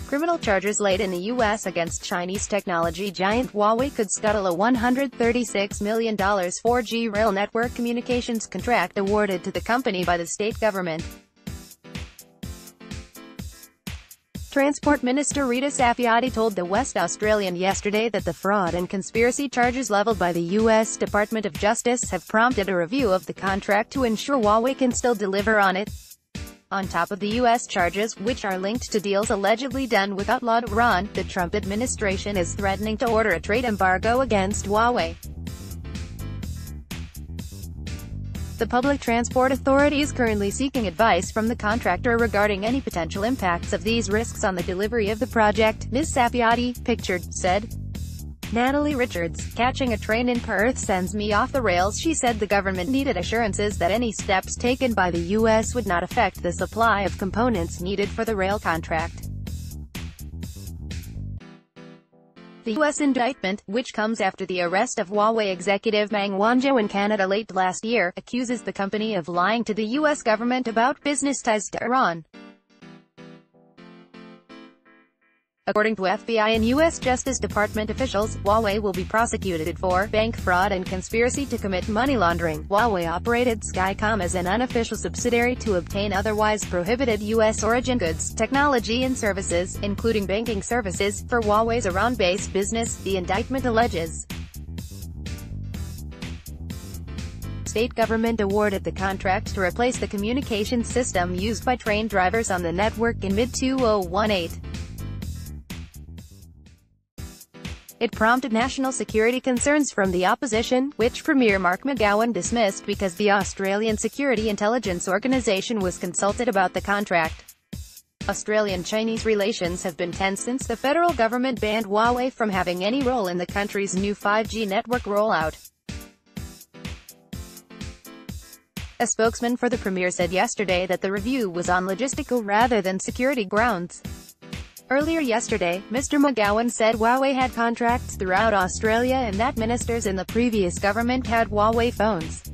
Criminal charges laid in the U.S. against Chinese technology giant Huawei could scuttle a $136 million 4G rail network communications contract awarded to the company by the state government. Transport Minister Rita Saffioti told the West Australian yesterday that the fraud and conspiracy charges leveled by the U.S. Department of Justice have prompted a review of the contract to ensure Huawei can still deliver on it. On top of the U.S. charges, which are linked to deals allegedly done with outlawed Iran, the Trump administration is threatening to order a trade embargo against Huawei. The Public Transport Authority is currently seeking advice from the contractor regarding any potential impacts of these risks on the delivery of the project, Ms. Saffioti, pictured, said. Natalie Richards, catching a train in Perth sends me off the rails. She said the government needed assurances that any steps taken by the U.S. would not affect the supply of components needed for the rail contract. The U.S. indictment, which comes after the arrest of Huawei executive Meng Wanzhou in Canada late last year, accuses the company of lying to the U.S. government about business ties to Iran. According to FBI and U.S. Justice Department officials, Huawei will be prosecuted for bank fraud and conspiracy to commit money laundering. Huawei operated Skycom as an unofficial subsidiary to obtain otherwise prohibited U.S. origin goods, technology and services, including banking services, for Huawei's Iran-based business, the indictment alleges. State government awarded the contract to replace the communication system used by train drivers on the network in mid-2018. It prompted national security concerns from the opposition, which Premier Mark McGowan dismissed because the Australian Security Intelligence Organisation was consulted about the contract. Australian-Chinese relations have been tense since the federal government banned Huawei from having any role in the country's new 5G network rollout. A spokesman for the Premier said yesterday that the review was on logistical rather than security grounds. Earlier yesterday, Mr. McGowan said Huawei had contracts throughout Australia and that ministers in the previous government had Huawei phones.